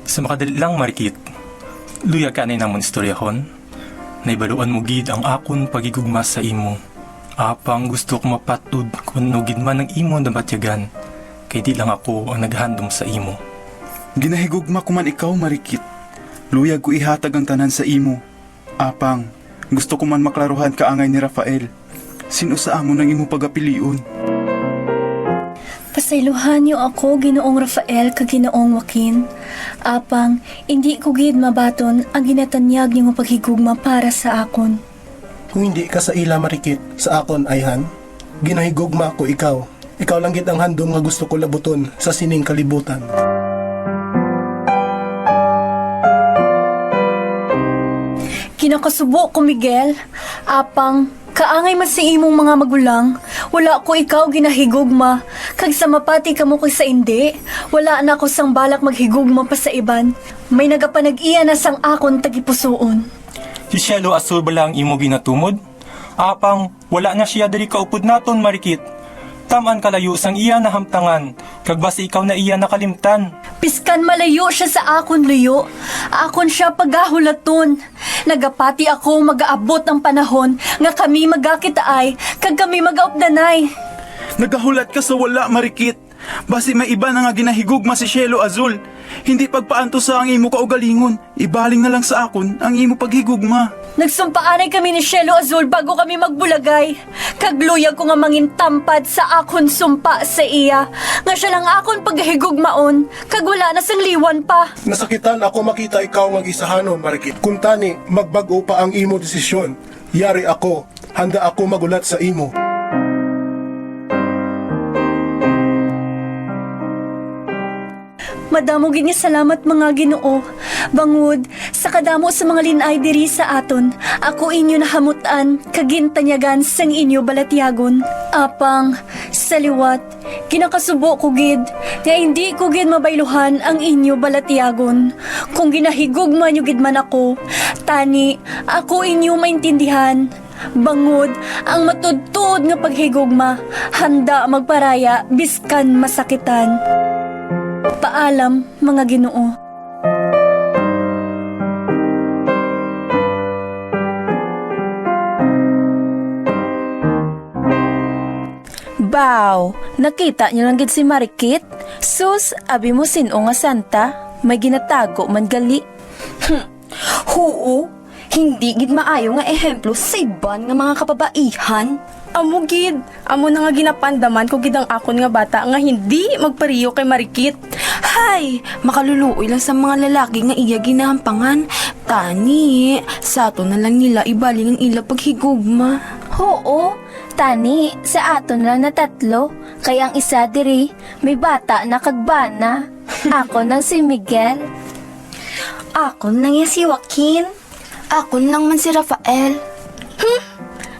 Sa makadali lang marikit, luya ka na namon istoryahon. Naibaluan mo gid ang akon pagigugma sa imo. Apang gusto ko mapatud kung nugid man ang imo na batyagan. Kay di lang ako ang naghandom sa imo. Ginahigugma ko man ikaw, Marikit. Luyag ko ihatag ang tanan sa imo. Apang, gusto ko man maklaruhan kaangay ni Rafael. Sino sa amo ng imo pagapiliun? Pasaylohan niyo ako, Ginoong Rafael, kag Ginoong Joaquin. Apang, hindi ko gid mabaton ang ginatanyag niyo paghigugma para sa akon. Kung hindi ka sa ila marikit, sa akon ayhan, ginahigugma ko ikaw. Ikaw lang gid ang handom nga gusto ko labuton sa sining kalibutan. Kinakasubo ko, Miguel. Apang, kaangay man sa imong mga magulang, wala ko ikaw ginahigugma. Kag sa mapati ka mo ko sa indi, wala na ako sang balak maghigugma pa sa iban. May nagapanag-iya na sang akon tagipusoon. Si Cielo Azul bala ang imo ginatumod? Apang, wala na siya diri kaupod naton marikit. Taman kalayo sang iya na hamtangan, kag basi ikaw na iya nakalimtan. Piskan malayo siya sa akon luyo. Akon siya pagahulaton. Nagapati ako magaabot ang panahon nga kami magakitaay kag kami magaupdanay. Nagahulat ka sa wala, Marikit. Basi may iba na nga ginahigugma si Cielo Azul. Hindi pagpaanto sa ang imo kaugalingon. Ibaling na lang sa akon ang imo paghigugma. Nagsumpaanay kami ni Cielo Azul bago kami magbulagay. Kagluyag ko nga mangintampad sa akon sumpa sa iya. Nga siya lang akon paghigugmaon, kag wala na sang liwan pa. Nasakitan ako makita ikaw mag-isahanon, marikit. Kung tani, magbago pa ang imo desisyon. Yari ako, handa ako magulat sa imo. Madamo gini salamat mga Ginoo. Bangod sa kadamo sa mga linay diri sa aton, ako inyo nahamutan kagintanyagan sang inyo balatyagon. Apang sa liwat, kinakasubo ko gid, nga hindi ko gid mabayluhan ang inyo balatyagon. Kung ginahigugma nyo gid man ako, tani ako inyo maintindihan. Bangod ang matudtod nga paghigugma, handa magparaya biskan masakitan. Paalam, mga Ginoo. Bow, nakita niyo lang gid si Marikit? Sus, abi mo sino nga santa? May ginatago man gali. Oo, hindi gid maayo nga ehemplo sa iban nga mga kababaihan. Amo gid, amo na nga ginapandaman ko gid ang akon nga bata nga hindi magpariyo kay Marikit. Hay, makaluluoy lang sa mga lalaki nga iya ginahampangan. Tani, sa ato na lang nila ibaling ang ila paghigugma. Oo, tani, sa aton lang na tatlo. Kaya ang isa diri, may bata na kagbana. Ako nang si Miguel. Ako lang yan si Joaquin. Ako lang man si Rafael.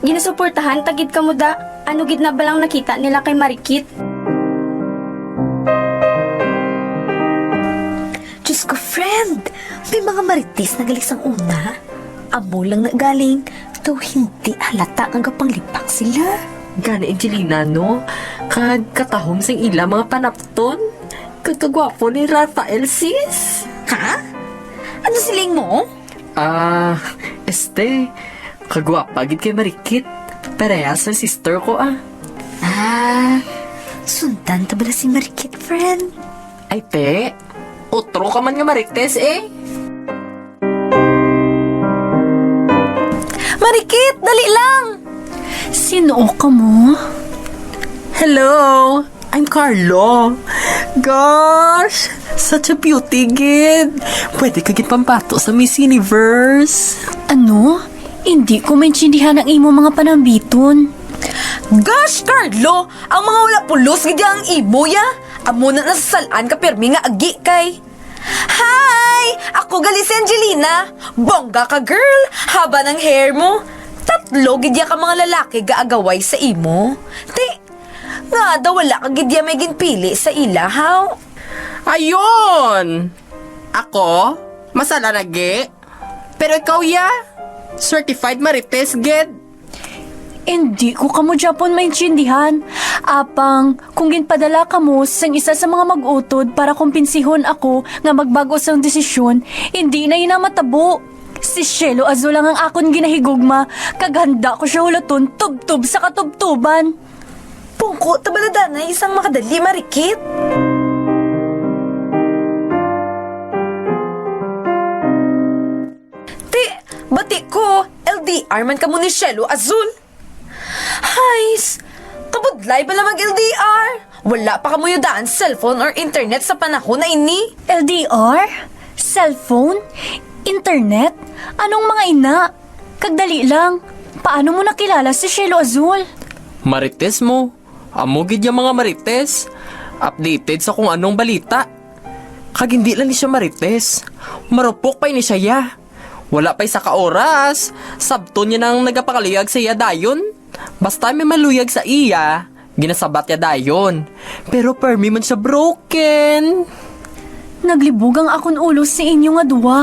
Ginasuportahan tagid kamo da. Ano gid na balang nakita nila kay Marikit? Diyos ko, friend. May mga marites na galing sang una. Amo lang na galing. Daw hindi halata ang kapanglipak sila. Gani Angelina, no? Kag katahom sing ila mga panapton. Kagkagwapo ni Rafael, sis. Ha? Ano siling mo? Kagwapa gid kay Marikit. Parehas ng sister ko, ah. Sundan ta bala si Marikit, friend? Ay, te. Otro ka man nga Marites, eh. Marikit, dali lang! Sino ka mo? Hello, I'm Carlo. Gosh, such a beauty, gid. Pwede ka gid pampato sa Miss Universe. Ano? Hindi ko maintindihan ang imo mga panambiton. Gosh, Carlo! Ang mga wala pulos, gid ang ibuya. Amo na nasasalaan ka permi nga agi kay. Hi! Ako gali si Angelina. Bongga ka, girl. Haba ng hair mo. Tatlo gidya ka mga lalaki gaagaway sa imo. Te, nga daw wala ka gidya may ginpili sa ilahaw. Ayun! Ako? Masala na, ge? Pero ikaw, ya? Certified Marites, gid? Hindi ko kamo Japon maintindihan. Apang, kung ginpadala kamo sang isa sa mga mag-utod para kumpensihon ako nga magbago sang desisyon, hindi na yun ang matabo. Si Cielo Azul lang ang akon ginahigugma, kaghanda ko siya hulaton tubtub sa katubtuban. Pungko, tabalada na isang makadali, Marikit. Bati ko, LDR man ka mo ni Cielo Azul. Hays, kabudlay bala mag-LDR. Wala pa kamuyo daan cellphone or internet sa panahon na ini. LDR? Cellphone? Internet? Anong mga ina? Kagdali lang. Paano mo nakilala si Cielo Azul? Marites mo. Amugid yung mga marites. Updated sa kung anong balita. Kag hindi lang ni siya marites. Marupok pa ni siya ya. Wala pa sa kaoras. Sabto niya nang nagapakaluyag sa iya dayon. Basta may maluyag sa iya, ginasabat niya dayon. Pero permi man siya broken. Naglibog ang akon ulo sa inyo nga duwa.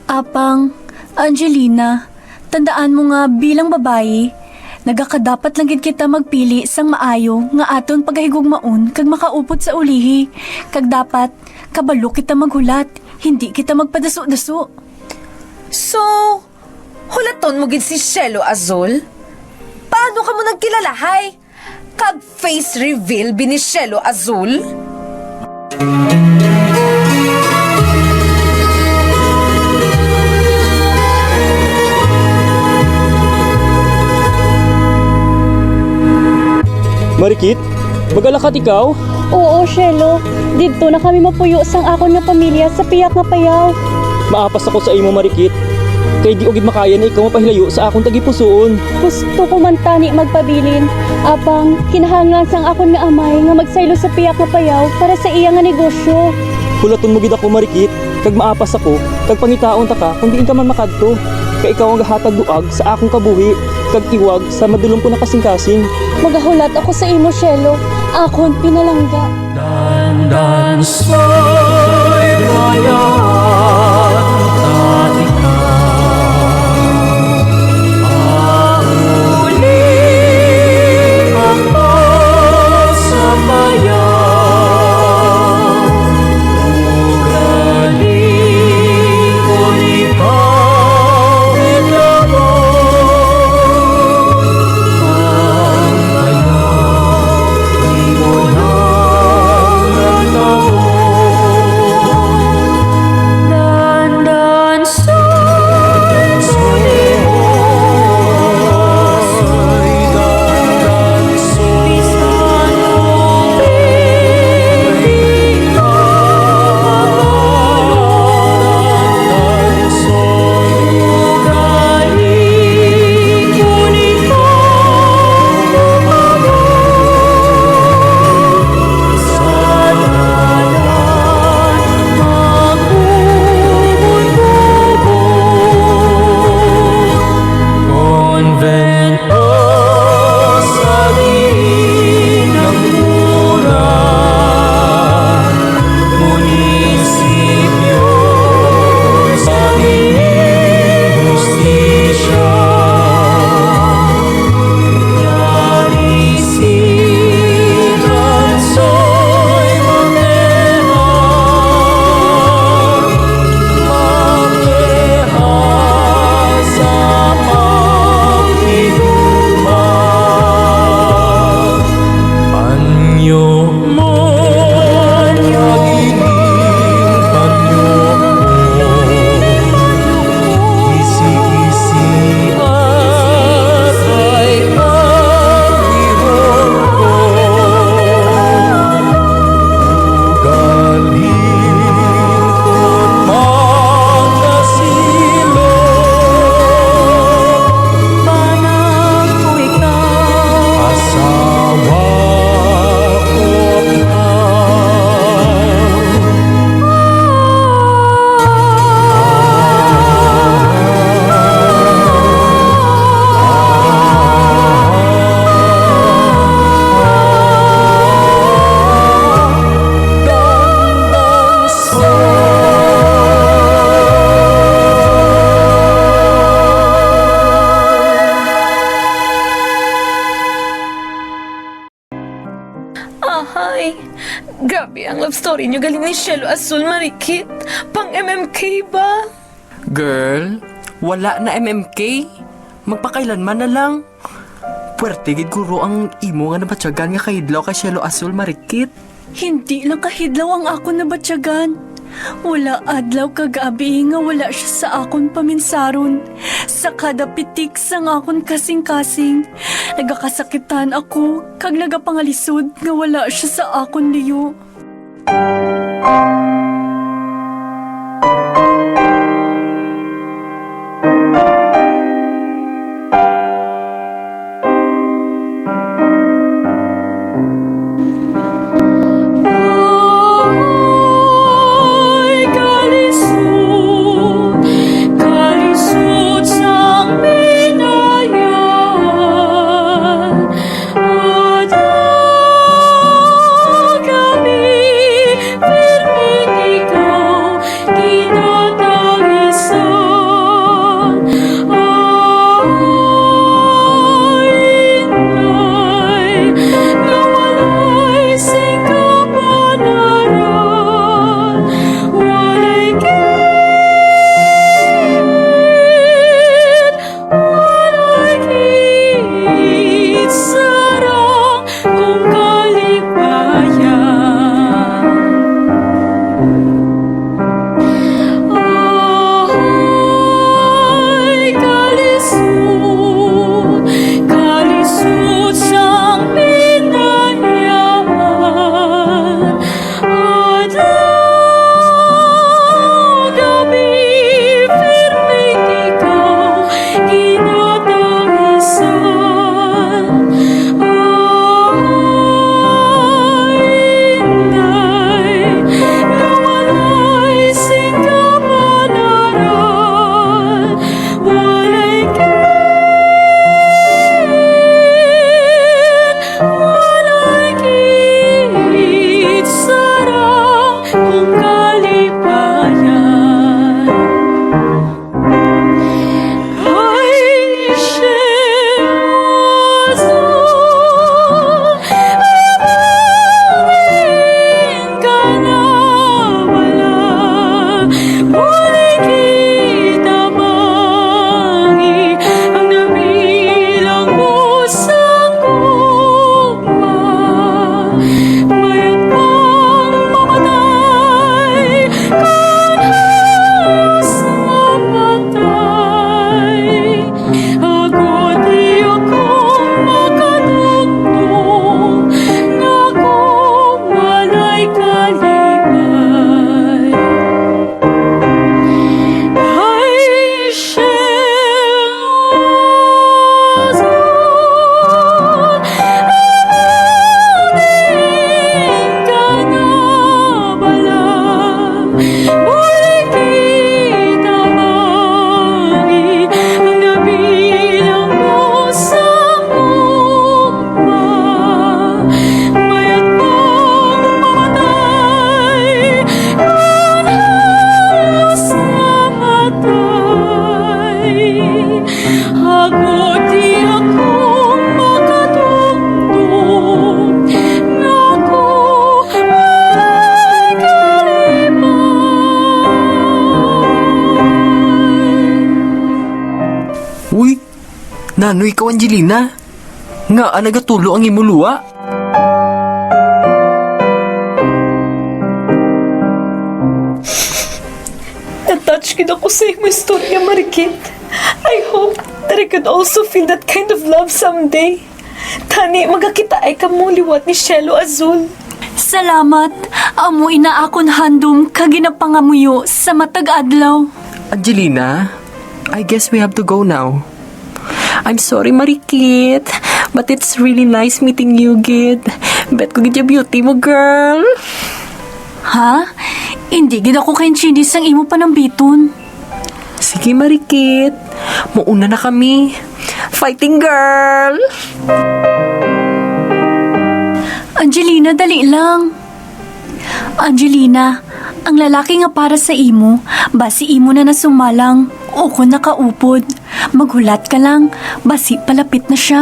Apang, Angelina, tandaan mo nga bilang babae, nagakadapat lang gid kita magpili sang maayo nga aton pagahigugmaon kag makaupot sa ulihi. Kag dapat, kabalo kita maghulat, hindi kita magpadaso-daso. So, hulaton mo gid si Cielo Azul? Paano ka mo nagkilalahay? Kag face reveal bi ni Cielo Azul? Marikit, magalakat ikaw? Oo, Cielo. Dito na kami mapuyo sang akon nga pamilya sa piyak nga payaw. Maapas ako sa imo, Marikit. Kay di ogid makaya na ikaw mapahilayo sa akong tagipusoon. Gusto ko man tani magpabilin. Apang, kinahanglan sang akon nga amay nga magsaylo sa piyak nga payaw para sa iya nga negosyo. Hulaton mo gid ako, Marikit. Kag maapas ako, kag pangitaon ta ka kung diin ka man makadto. Kay ikaw ang gahatag duag sa akong kabuhi, kag iwag sa madulong ko na kasing-kasing. Magahulat ako sa imo, Cielo. Akon pinalangga. Dandan so'y bayan at ikaw ang uli ako sa bayan. Ugaling ko ikaw ilamo ang bayan. Di mo lang natamo. Ay, grabe ang love story niyo galing ni Cielo Azul Marikit. Pang MMK ba? Girl, wala na MMK. Magpakailanman na lang. Puwerte gid guro ang imo nga nabatyagan nga kahidlaw kay Cielo Azul Marikit. Hindi lang kahidlaw ang akon na batyagan. Wala adlaw kagabi nga wala siya sa akon paminsaron. Sa kada pitik sa akon kasing-kasing, nagakasakitan ako kag nagapangalisod nga wala siya sa akon liyo. Nano ikaw, Angelina? Nga, nagatulo ang imuluwa? Na-touch kita ko sa iyong istorya, Marikit. I hope that I could also feel that kind of love someday. Tani, magkakita ay kamuliwat ni Cielo Azul. Salamat, amo ina akon handom kaginapangamuyo sa matag adlaw. Angelina, I guess we have to go now. I'm sorry, Marikit, but it's really nice meeting you, Gid. Bet ko gid yung beauty mo, girl. Ha? Hindi gid ako kay chinis ang imo panambiton. Sige, Marikit. Mauna na kami. Fighting, girl! Angelina, dali lang. Angelina, ang lalaki nga para sa imo, basi imo na nasumalang o kung nakaupod. Maghulat ka lang, basi palapit na siya.